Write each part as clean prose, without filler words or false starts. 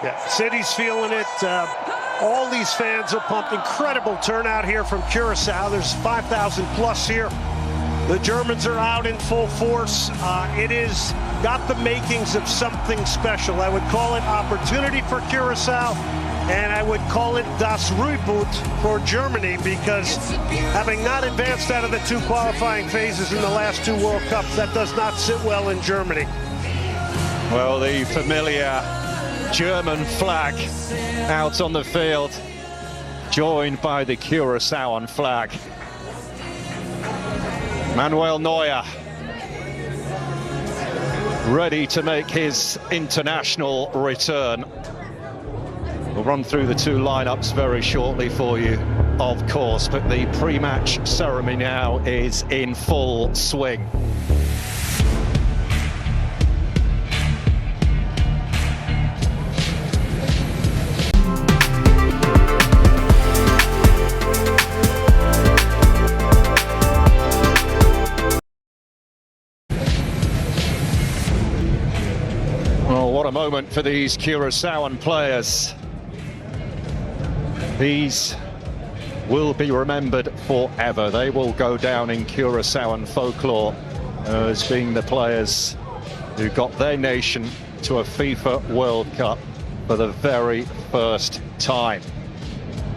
Yeah, city's feeling it. All these fans are pumped. Incredible turnout here from Curacao. There's 5,000 plus here. The Germans are out in full force. It is got the makings of something special. I would call it opportunity for Curacao, and I would call it das Reboot for Germany, because having not advanced out of the two qualifying phases in the last two World Cups, that does not sit well in Germany. Well, the familiar German flag out on the field, joined by the Curaçaoan flag. Manuel Neuer ready to make his international return. We'll run through the two lineups very shortly for you, of course, but the pre-match ceremony now is in full swing. Oh, what a moment for these Curaçaoan players. These will be remembered forever. They will go down in Curaçaoan folklore as being the players who got their nation to a FIFA World Cup for the very first time.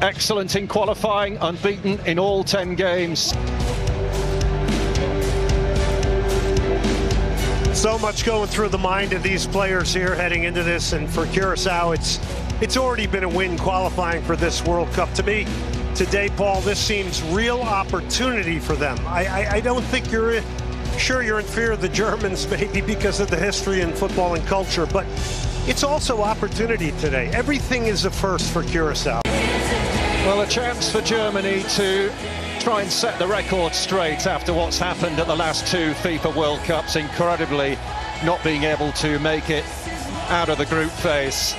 Excellent in qualifying, unbeaten in all 10 games. So much going through the mind of these players here heading into this, and for Curacao, it's already been a win qualifying for this World Cup. To me, today, Paul, this seems real opportunity for them. I don't think you're in fear of the Germans, maybe because of the history in football and culture, but it's also opportunity today. Everything is a first for Curacao. Well, a chance for Germany to try and set the record straight after what's happened at the last two FIFA World Cups, incredibly not being able to make it out of the group phase.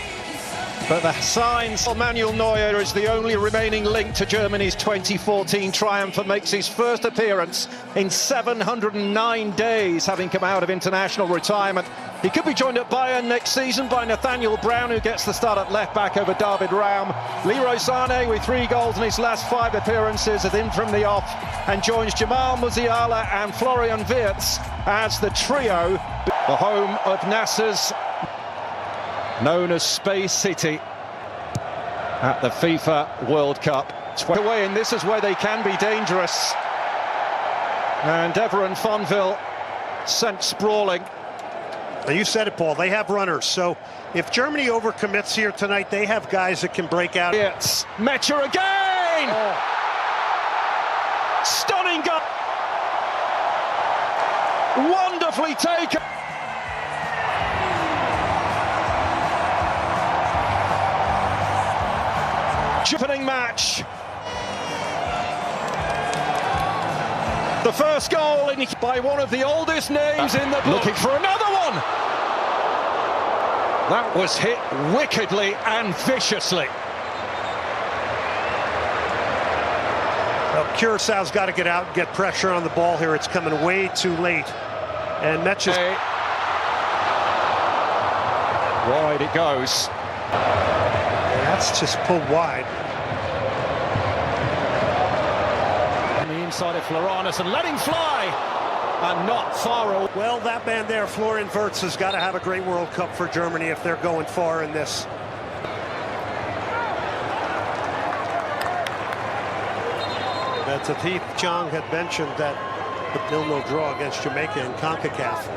But the signs, Manuel Neuer is the only remaining link to Germany's 2014 triumph and makes his first appearance in 709 days, having come out of international retirement. He could be joined at Bayern next season by Nathaniel Brown, who gets the start at left-back over David Raum. Leroy Sané, with 3 goals in his last 5 appearances, is in from the off and joins Jamal Musiala and Florian Wirtz as the trio. The home of Nasser's, known as Space City, at the FIFA World Cup. Away, and this is where they can be dangerous. And Everton Fonville sent sprawling. You said it, Paul. They have runners, so if Germany overcommits here tonight, they have guys that can break out. It's Mecha again! Oh. Stunning goal! Wonderfully taken! Opening match. The first goal by one of the oldest names in the book. Looking for another one. That was hit wickedly and viciously. Well, Curaçao's got to get out and get pressure on the ball here. It's coming way too late. And that's just... Wide it goes. That's just pulled wide. On the inside of Floranus and let him fly, and not far away. Well, that man there, Florian Wirtz, has got to have a great World Cup for Germany if they're going far in this. Tatif Chong had mentioned that the 0-0 draw against Jamaica in CONCACAF.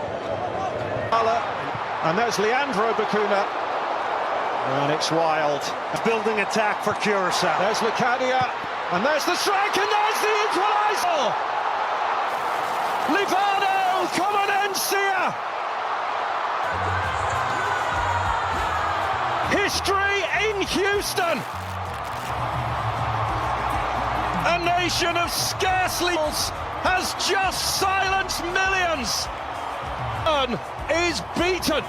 And there's Leandro Bacuna. And it's wild. Building attack for Curacao. There's Lucadia, and there's the strike, and there's the equaliser! Livano Comanencia! History in Houston! A nation of scarcely has just silenced millions. Is beaten.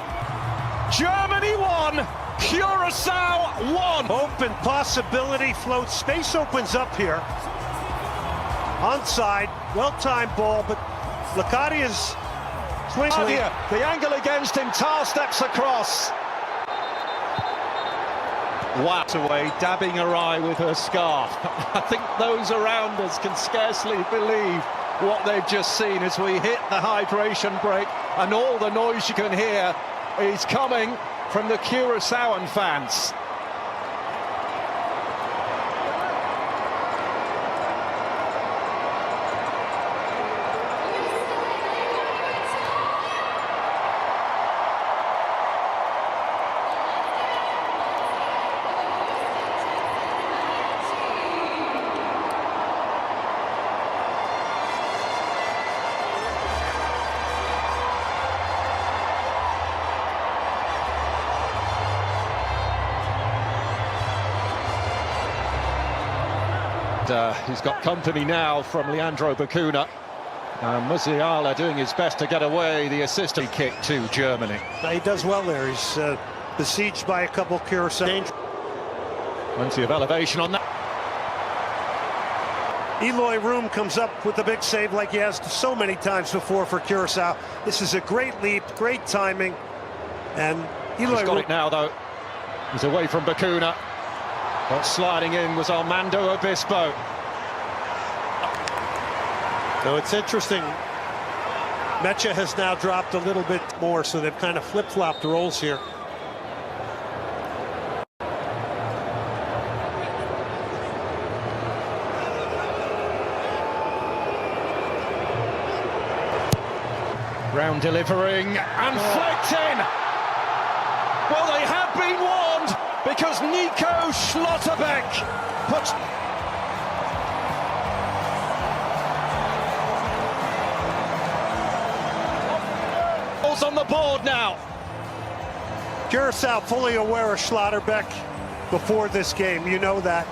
Germany won. Curacao won. Hope and possibility floats. Space opens up here. Onside, well-timed ball, but Lacadia's swings. The angle against him, Tar steps across. Whacked away, dabbing her eye with her scarf. I think those around us can scarcely believe what they've just seen as we hit the hydration break, and all the noise you can hear is coming from the Curaçaoan fans. He's got company now from Leandro Bacuna. Musiala doing his best to get away the assistant kick to Germany. He does well there. He's besieged by a couple Curacao. Plenty of elevation on that. Eloy Room comes up with a big save like he has so many times before for Curacao. This is a great leap, great timing. And Eloy He's got it now, though. He's away from Bacuna. But sliding in was Armando Obispo. No, it's interesting. Mecha has now dropped a little bit more, so they've kind of flip-flopped roles here. Round delivering and flicked in. Well, they have been warned because Nico Schlotterbeck puts... on the board now. Curacao fully aware of Schlotterbeck before this game. You know that.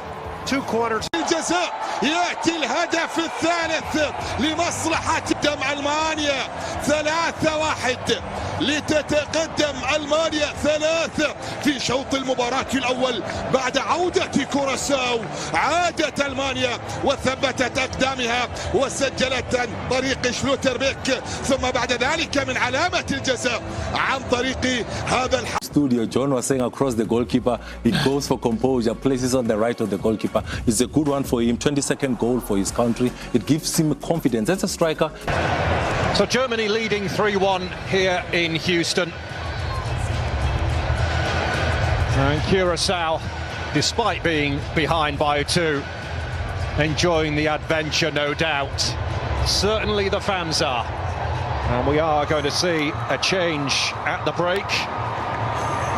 Two corners. الجزاء يأتي الهدف الثالث لمصلحة تقدم ألمانيا 3-1 لتتقدم ألمانيا 3 في شوط المباراة الأول. بعد عودة كوراساو عادت ألمانيا وثبتت أقدامها وسجلت عن طريق شلوتربيك، ثم بعد ذلك من علامة الجزاء عن طريق هذا Studio, John was saying across the goalkeeper, he goes for composure, places on the right of the goalkeeper. It's a good one for him, 22nd goal for his country. It gives him confidence as a striker. So Germany leading 3-1 here in Houston. And Curacao, despite being behind by 2, enjoying the adventure, no doubt. Certainly the fans are. And we are going to see a change at the break.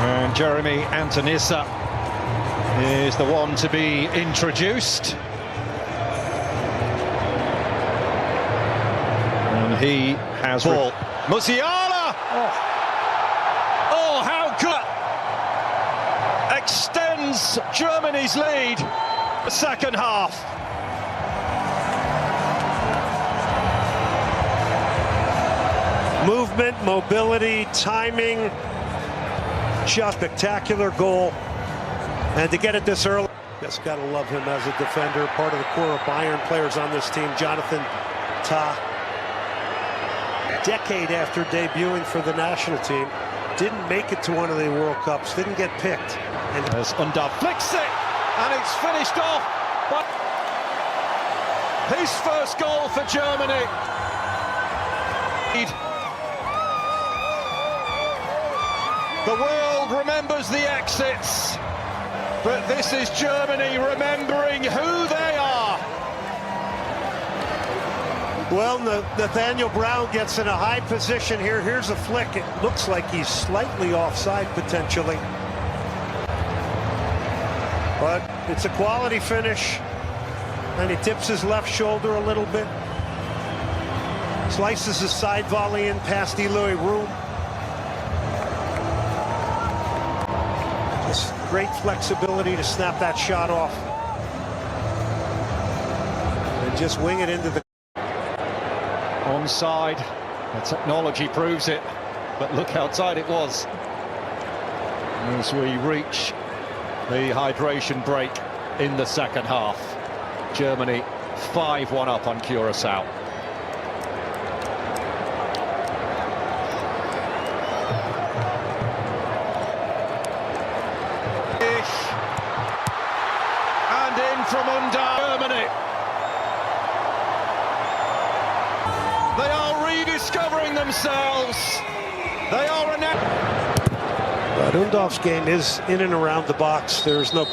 And Jeremy Antonissa is the one to be introduced. And he has ball. Musiala! Oh, how good! Extends Germany's lead the second half. Movement, mobility, timing. Just spectacular goal, and to get it this early, just gotta love him as a defender. Part of the core of Bayern players on this team, Jonathan Tah. Decade after debuting for the national team, didn't make it to one of the World Cups, didn't get picked. And as Unda flicks it, and it's finished off. But his first goal for Germany. The world remembers the exits, but this is Germany remembering who they are. Well, Nathaniel Brown gets in a high position here. Here's a flick. It looks like he's slightly offside potentially. But it's a quality finish. And he tips his left shoulder a little bit. Slices his side volley in past Eloy Room. Great flexibility to snap that shot off and just wing it into the onside. The technology proves it, but look how tight it was as we reach the hydration break in the second half. Germany 5-1 up on Curacao. from M.M.D, Germany. They are rediscovering themselves. They are But Undov's game is in and around the box. There's no